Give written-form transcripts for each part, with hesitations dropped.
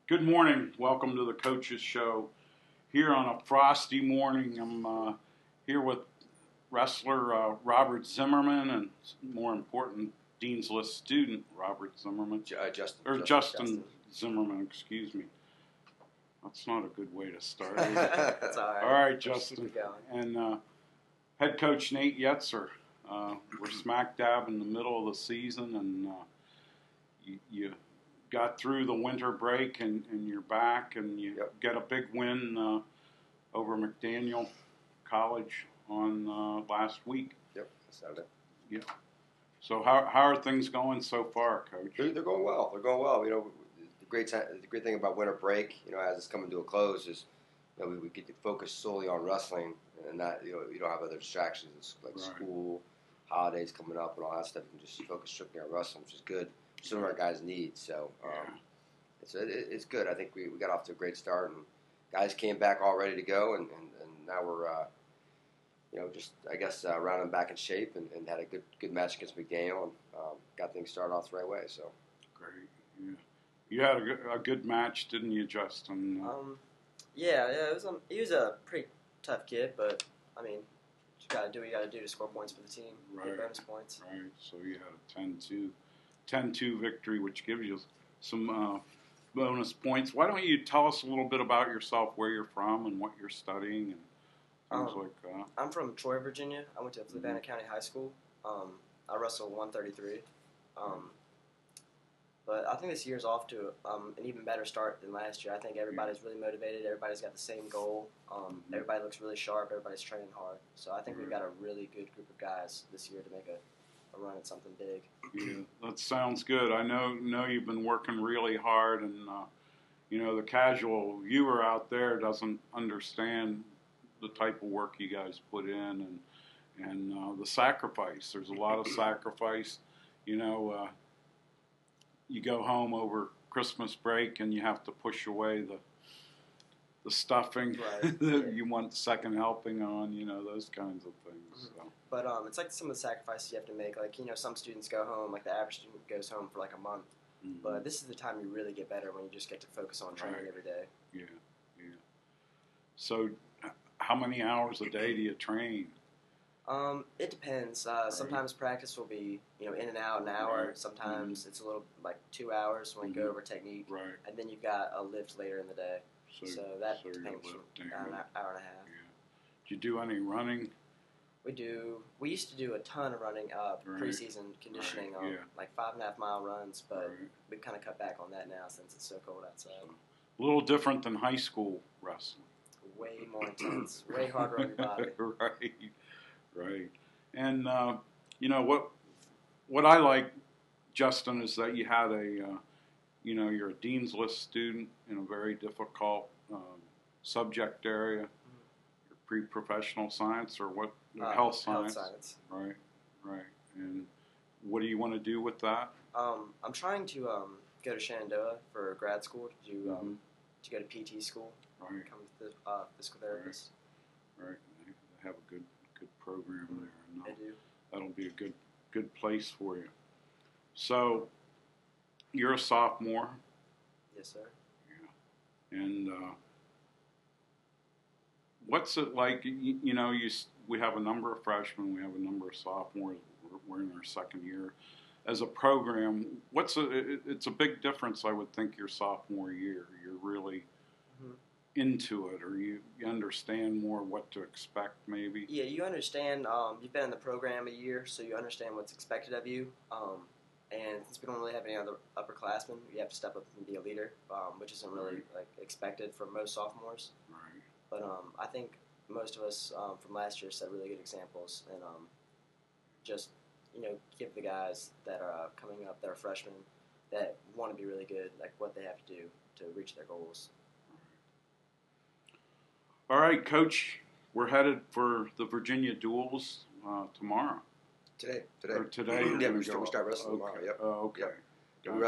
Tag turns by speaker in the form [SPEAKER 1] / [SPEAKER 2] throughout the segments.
[SPEAKER 1] Good morning. Welcome to the Coaches Show. Here on a frosty morning, I'm here with wrestler Robert Zimmerman and, more important, Dean's List student Robert Zimmerman. Justin Zimmerman, excuse me. That's not a good way to start, is it?
[SPEAKER 2] That's all right.
[SPEAKER 1] All right, Justin. And head coach Nate Yetzer. We're smack dab in the middle of the season, and you got through the winter break, and you're back, and you get a big win over McDaniel College on last week.
[SPEAKER 2] Yep, Saturday.
[SPEAKER 1] Yeah. So how are things going so far, Coach?
[SPEAKER 2] They're going well. They're going well. You know, the great thing about winter break, you know, as it's coming to a close, is we get to focus solely on wrestling, and that you don't have other distractions like school, holidays coming up, and all that stuff. You can just focus strictly on wrestling, which is good. Some of our guys need. So it's good. I think we got off to a great start, and guys came back all ready to go, and now we're just I guess rounding back in shape, and had a good match against McDaniel, and got things started off the right way. So
[SPEAKER 1] great. Yeah. You had a good match, didn't you, Justin?
[SPEAKER 3] Yeah. He was a pretty tough kid, but I mean, you got to do what you got to do to score points for the team, get bonus points.
[SPEAKER 1] Right. So you had a 10-2 victory, which gives you some bonus points. Why don't you tell us a little bit about yourself, where you're from, and what you're studying, and things like that?
[SPEAKER 3] I'm from Troy, Virginia. I went to Fleabana County High School. I wrestled 133. But I think this year's off to an even better start than last year. I think everybody's really motivated. Everybody's got the same goal. Everybody looks really sharp. Everybody's training hard. So I think we've got a really good group of guys this year to make a run at something big.
[SPEAKER 1] Yeah, that sounds good. I know you've been working really hard, and the casual viewer out there doesn't understand the type of work you guys put in, and the sacrifice. There's a lot of sacrifice. You go home over Christmas break and you have to push away the stuffing that you want second helping on, those kinds of things. So.
[SPEAKER 3] But it's like some of the sacrifices you have to make. Like, some students go home, like the average student goes home for like a month. Mm-hmm. But this is the time you really get better, when you just get to focus on training every day.
[SPEAKER 1] Yeah. So how many hours a day do you train?
[SPEAKER 3] It depends. Sometimes practice will be, in and out an hour. Sometimes it's a little like 2 hours when we go over technique.
[SPEAKER 1] Right.
[SPEAKER 3] And then you've got a lift later in the day. So that depends about an hour and a half.
[SPEAKER 1] Yeah. Do you do any running?
[SPEAKER 3] We do. We used to do a ton of running preseason conditioning, like 5.5 mile runs, but we've kind of cut back on that now since it's so cold outside.
[SPEAKER 1] A little different than high school wrestling.
[SPEAKER 3] Way more intense. Way harder on your body.
[SPEAKER 1] Right. And, what I like, Justin, is that you had you're a Dean's List student in a very difficult subject area. You're pre-professional science or what? Health science.
[SPEAKER 3] Health science.
[SPEAKER 1] Right. And what do you want to do with that?
[SPEAKER 3] I'm trying to go to Shenandoah for grad school to go to PT school.
[SPEAKER 1] Right.
[SPEAKER 3] Become a physical therapist.
[SPEAKER 1] Right. They have a good program there.
[SPEAKER 3] They do.
[SPEAKER 1] That'll be a good place for you. So, you're a sophomore.
[SPEAKER 3] Yes, sir.
[SPEAKER 1] Yeah. And what's it like? We have a number of freshmen. We have a number of sophomores. We're in our second year. As a program, it's a big difference, I would think, your sophomore year. You're really into it, or you understand more what to expect, maybe?
[SPEAKER 3] Yeah, you understand. You've been in the program a year, so you understand what's expected of you. And since we don't really have any other upperclassmen, you have to step up and be a leader, which isn't really expected from most sophomores.
[SPEAKER 1] Right.
[SPEAKER 3] But I think most of us from last year set really good examples, and just give the guys that are coming up, that are freshmen, that want to be really good, like what they have to do to reach their goals.
[SPEAKER 1] All right, Coach, we're headed for the Virginia duels tomorrow.
[SPEAKER 2] Today.
[SPEAKER 1] Or today.
[SPEAKER 2] Yeah, we start wrestling tomorrow. Yep.
[SPEAKER 1] Oh, okay.
[SPEAKER 2] Yep.
[SPEAKER 1] Gotcha.
[SPEAKER 2] We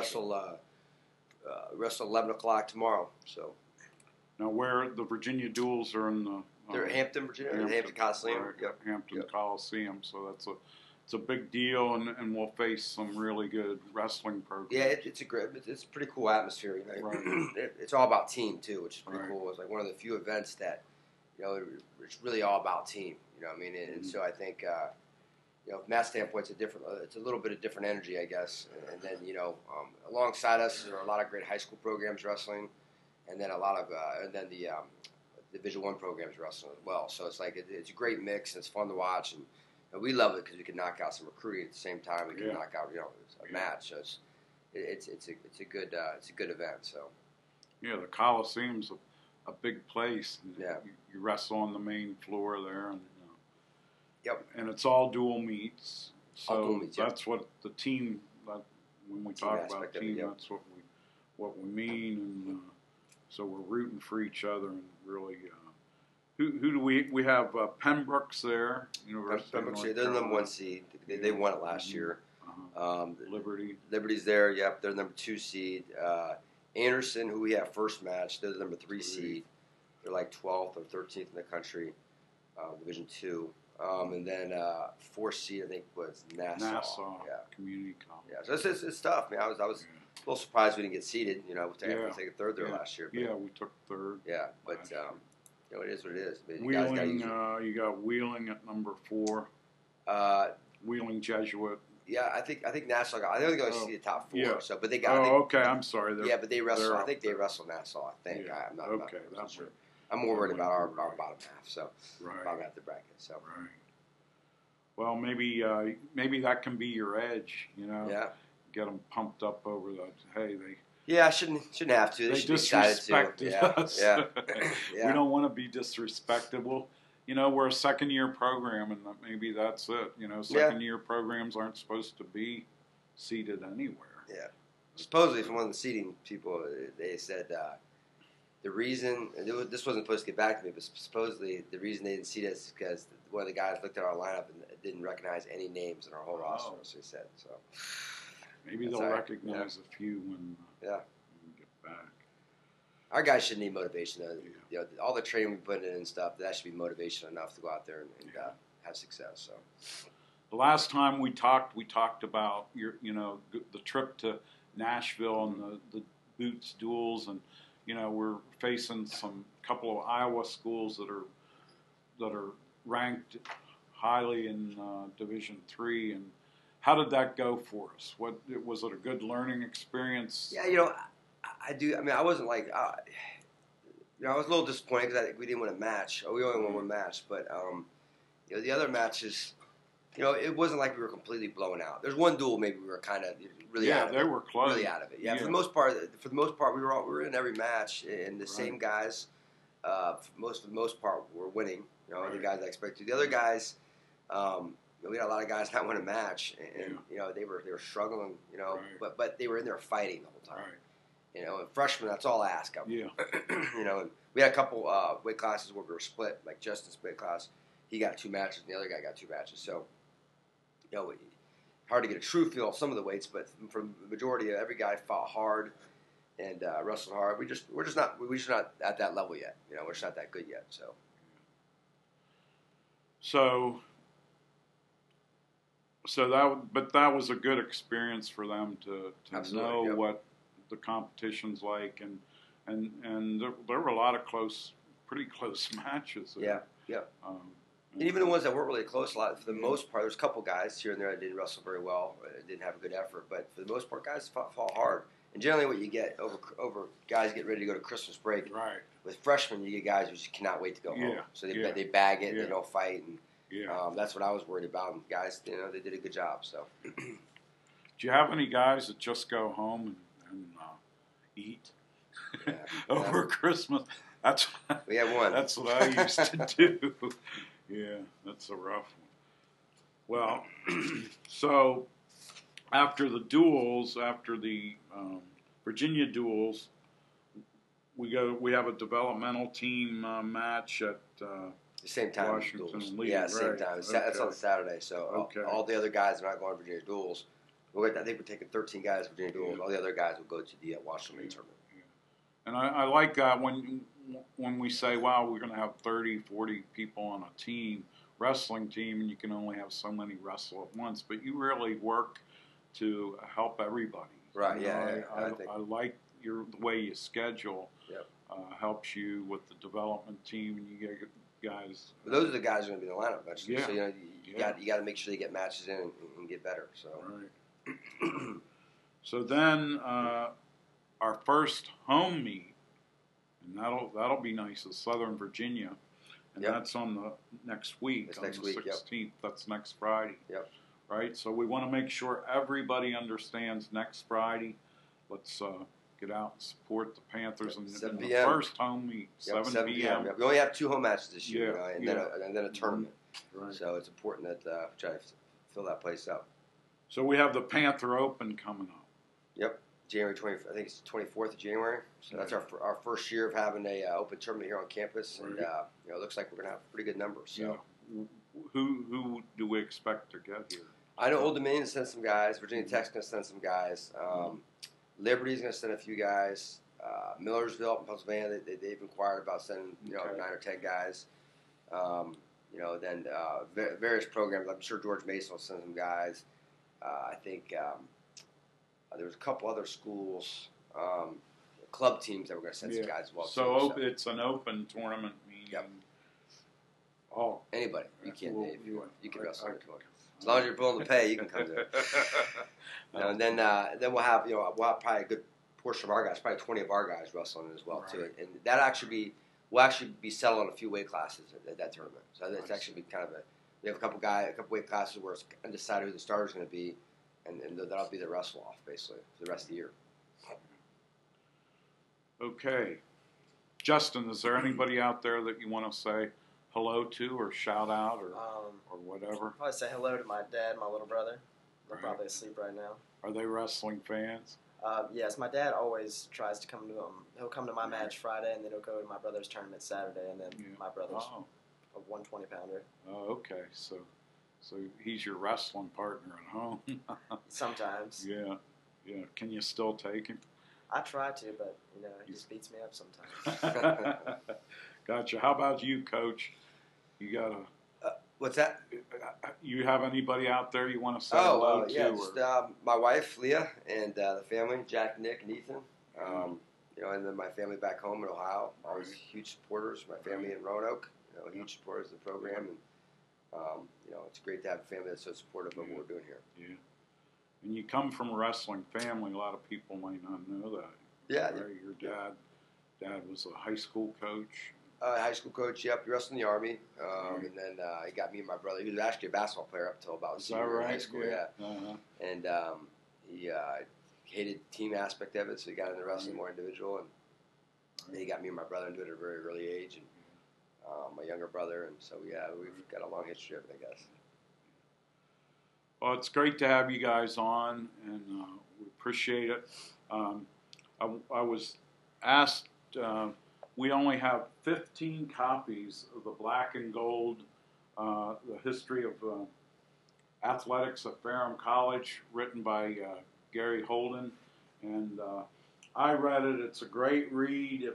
[SPEAKER 2] wrestle 11 o'clock tomorrow. So.
[SPEAKER 1] Now, where the Virginia duels are in the...
[SPEAKER 2] They're at Hampton, Virginia. Hampton Coliseum.
[SPEAKER 1] Right, Hampton Coliseum. So it's a big deal, and we'll face some really good wrestling programs.
[SPEAKER 2] Yeah, it's a pretty cool atmosphere. You know,
[SPEAKER 1] Right.
[SPEAKER 2] It's all about team too, which is pretty
[SPEAKER 1] Right.
[SPEAKER 2] cool. It's like one of the few events that, you know, it's really all about team. You know what I mean? And so I think, you know, from that standpoint, it's a little bit of different energy, I guess. And then, you know, alongside us, there are a lot of great high school programs wrestling, and then the Division I programs wrestling as well. So it's like it's a great mix, and it's fun to watch, and we love it because we can knock out some recruiting at the same time. We can knock out, you know, a match. So it's a good event. So
[SPEAKER 1] Yeah, the Coliseum's a big place.
[SPEAKER 2] Yeah.
[SPEAKER 1] You wrestle on the main floor there, and
[SPEAKER 2] Yep.
[SPEAKER 1] and it's all dual meets. So
[SPEAKER 2] All dual meets, yep.
[SPEAKER 1] that's what the team. When we
[SPEAKER 2] Team
[SPEAKER 1] talk
[SPEAKER 2] aspect
[SPEAKER 1] about
[SPEAKER 2] of it,
[SPEAKER 1] team,
[SPEAKER 2] yep.
[SPEAKER 1] that's what we mean, and so we're rooting for each other, and really. Who do we have? Pembroke's there. University
[SPEAKER 2] Pembroke's
[SPEAKER 1] of
[SPEAKER 2] here.
[SPEAKER 1] North
[SPEAKER 2] They're the number
[SPEAKER 1] Carolina.
[SPEAKER 2] 1 seed. They won it last year.
[SPEAKER 1] Liberty.
[SPEAKER 2] Liberty's there. Yep, they're the number 2 seed. Anderson, who we had first match, they're the number 3 seed. They're like 12th or 13th in the country, Division II. And then 4th seed, I think, was Nassau. Yeah.
[SPEAKER 1] Community College.
[SPEAKER 2] Yeah, so it's tough. I mean, I was a little surprised we didn't get seeded. You know, we take a third there last year. But,
[SPEAKER 1] Yeah, we took third.
[SPEAKER 2] Yeah, but you know, it is what it is. I mean,
[SPEAKER 1] Wheeling, you got Wheeling at number 4. Wheeling Jesuit.
[SPEAKER 2] Yeah, I think Nassau got. I think they're going to see the top 4.
[SPEAKER 1] Yeah.
[SPEAKER 2] So, but they got.
[SPEAKER 1] Okay. I'm sorry.
[SPEAKER 2] But they wrestle. I think they
[SPEAKER 1] there.
[SPEAKER 2] wrestle Nassau. I think.
[SPEAKER 1] Yeah.
[SPEAKER 2] I'm not.
[SPEAKER 1] Okay,
[SPEAKER 2] I'm not
[SPEAKER 1] that's
[SPEAKER 2] sure.
[SPEAKER 1] right.
[SPEAKER 2] I'm more worried about our bottom half. So,
[SPEAKER 1] Right.
[SPEAKER 2] bottom half of the bracket. So.
[SPEAKER 1] Right. Well, maybe that can be your edge. You know.
[SPEAKER 2] Yeah.
[SPEAKER 1] Get them pumped up over that. Hey, they.
[SPEAKER 2] Yeah, I shouldn't have to. They should be excited
[SPEAKER 1] disrespected
[SPEAKER 2] to.
[SPEAKER 1] us.
[SPEAKER 2] Yeah.
[SPEAKER 1] We don't want to be disrespected. Well, you know, we're a second-year program, and maybe that's it. You know, second-year programs aren't supposed to be seated anywhere.
[SPEAKER 2] Yeah. Supposedly, from one of the seating people, they said the reason, and this wasn't supposed to get back to me, but supposedly the reason they didn't seat us is because one of the guys looked at our lineup and didn't recognize any names in our whole roster, so he said. So
[SPEAKER 1] maybe they'll recognize a few when we get back.
[SPEAKER 2] Our guys should need motivation. You know, all the training we put in and stuff, that should be motivation enough to go out there and have success. So.
[SPEAKER 1] The last time we talked about the trip to Nashville and the boots duels, and you know we're facing some couple of Iowa schools that are ranked highly in Division III. And how did that go for us? Was it a good learning experience?
[SPEAKER 2] Yeah, you know, I do. I mean, I wasn't like, you know, I was a little disappointed because we didn't win a match. We only won one match, but you know, the other matches, you know, it wasn't like we were completely blown out. There's one duel maybe we were kind of really out of it.
[SPEAKER 1] Yeah, they were close.
[SPEAKER 2] Really out of it. Yeah, for the most part, we were in every match, and the same guys. For the most part, were winning. You know, the guys I expected. The other guys, you know, we had a lot of guys not win a match, and you know, they were struggling. You know, but they were in there fighting the whole time.
[SPEAKER 1] Right.
[SPEAKER 2] You know, and freshmen, that's all I ask of them.
[SPEAKER 1] Yeah.
[SPEAKER 2] You know, and we had a couple weight classes where we were split. Like Justin's weight class, he got 2 matches, and the other guy got 2 matches. So, you know, hard to get a true feel of some of the weights, but for the majority of every guy fought hard and wrestled hard. We're just not at that level yet. You know, we're just not that good yet.
[SPEAKER 1] So that was a good experience for them to know what the competition's like, and there were a lot of pretty close matches.
[SPEAKER 2] Yeah. And even the ones that weren't really close, for the most part, there's a couple guys here and there that didn't wrestle very well, didn't have a good effort, but for the most part, guys fought hard. And generally, what you get over guys get ready to go to Christmas break.
[SPEAKER 1] Right. With
[SPEAKER 2] freshmen, you get guys who just cannot wait to go home. So they bag it, they don't fight, and that's what I was worried about. And guys, you know, they did a good job. So.
[SPEAKER 1] Do you have any guys that just go home and eat over Christmas?
[SPEAKER 2] We had one.
[SPEAKER 1] That's what I used to do. Yeah, that's a rough one. Well, so after the duels, after the Virginia duels, we have a developmental team match at
[SPEAKER 2] the same time.
[SPEAKER 1] Washington and Lee.
[SPEAKER 2] Yeah, same time. That's on Saturday. So all the other guys are not going to Virginia duels. I think we're taking 13 guys to Virginia duels. All the other guys will go to the Washington Lee tournament.
[SPEAKER 1] And I like that when we say, wow, we're going to have 30, 40 people on a team, wrestling team, and you can only have so many wrestle at once. But you really work to help everybody.
[SPEAKER 2] Right.
[SPEAKER 1] You know,
[SPEAKER 2] Yeah.
[SPEAKER 1] I like the way you schedule.
[SPEAKER 2] Yep.
[SPEAKER 1] Helps you with the development team, and you get guys.
[SPEAKER 2] But those are the guys who are going to be in the lineup eventually.
[SPEAKER 1] Yeah.
[SPEAKER 2] So you got to make sure they get matches in and get better. So.
[SPEAKER 1] Right. So then our first home meet, and that'll be nice, is Southern Virginia, and that's on the next week.
[SPEAKER 2] It's
[SPEAKER 1] on
[SPEAKER 2] next
[SPEAKER 1] the
[SPEAKER 2] week.
[SPEAKER 1] 16th.
[SPEAKER 2] Yep.
[SPEAKER 1] That's next Friday.
[SPEAKER 2] Yep.
[SPEAKER 1] Right. So we want to make sure everybody understands next Friday. Let's get out and support the Panthers in the first home meet. 7 p.m.
[SPEAKER 2] Yep. We only have 2 home matches this year,
[SPEAKER 1] Yeah.
[SPEAKER 2] and then a tournament.
[SPEAKER 1] Right.
[SPEAKER 2] So it's important that try to fill that place up.
[SPEAKER 1] So we have the Panther Open coming up.
[SPEAKER 2] Yep, January 20th. I think it's the 24th of January. So that's our first year of having a open tournament here on campus, and it looks like we're gonna have pretty good numbers. So.
[SPEAKER 1] Yeah. Who do we expect to get here?
[SPEAKER 2] I know Old Dominion sent some guys. Virginia Tech's gonna send some guys. Liberty's gonna send a few guys. Millersville, Pennsylvania, they've inquired about sending 9 or 10 guys. Then various programs. I'm sure George Mason will send some guys. I think there was a couple other schools, club teams that were going to send some guys as well.
[SPEAKER 1] So it's an open tournament, meaning
[SPEAKER 2] anybody. You can, Dave. You can wrestle.
[SPEAKER 1] As
[SPEAKER 2] long as you're willing to pay, you can come to it. And then we'll have probably a good portion of our guys, probably 20 of our guys wrestling as well too. And we'll actually be settling a few weight classes at that tournament. So it's actually be kind of we have a couple weight classes where it's undecided who the starter's going to be, and that'll be the wrestle off basically for the rest of the year.
[SPEAKER 1] Okay, Justin, is there anybody out there that you want to say hello to or shout out or whatever?
[SPEAKER 3] I'll probably say hello to my dad and my little brother. They're probably asleep right now.
[SPEAKER 1] Are they wrestling fans?
[SPEAKER 3] Yes, my dad always tries to come to them. He'll come to my match Friday, and then he'll go to my brother's tournament Saturday, and then my brother's a 120-pounder.
[SPEAKER 1] Oh, okay. So he's your wrestling partner at home.
[SPEAKER 3] Sometimes.
[SPEAKER 1] Yeah. Can you still take him?
[SPEAKER 3] I try to, but he just beats me up sometimes.
[SPEAKER 1] Gotcha. How about you, Coach? You got a.
[SPEAKER 2] What's that?
[SPEAKER 1] You have anybody out there you want to say hello to?
[SPEAKER 2] Yeah, just my wife, Leah, and the family, Jack, Nick, and Ethan. And then my family back home in Ohio, always huge supporters. My family in Roanoke, huge supporters of the program. And, it's great to have a family that's so supportive of what we're doing here.
[SPEAKER 1] Yeah. And you come from a wrestling family. A lot of people might not know that.
[SPEAKER 2] Yeah.
[SPEAKER 1] Right? Your dad was a high school coach.
[SPEAKER 2] High school coach, yep. He wrestled in the Army. And then he got me and my brother. He was actually a basketball player up until about senior in high school. Yeah. And he hated the team aspect of it, so he got into wrestling more individual. And then he got me and my brother into it at a very early age. And my younger brother. And so, we've got a long history of it, I guess.
[SPEAKER 1] Well, it's great to have you guys on, and we appreciate it. I was asked, we only have 15 copies of the Black and Gold, the history of athletics at Ferrum College, written by Gary Holden. And I read it. It's a great read.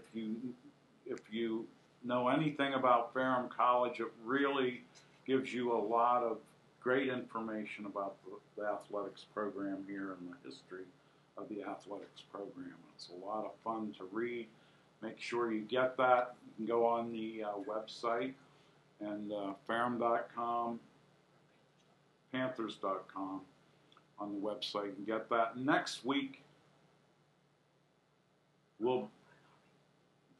[SPEAKER 1] If you know anything about Ferrum College, it really gives you a lot of great information about the athletics program here and the history of the athletics program. It's a lot of fun to read. Make sure you get that. You can go on the website and Ferrum.com, Panthers.com on the website and get that. Next week, we'll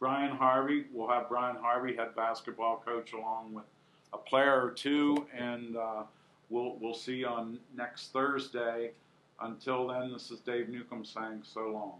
[SPEAKER 1] have Brian Harvey, head basketball coach, along with a player or two, and we'll see you on next Thursday. Until then, this is Dave Newcombe saying so long.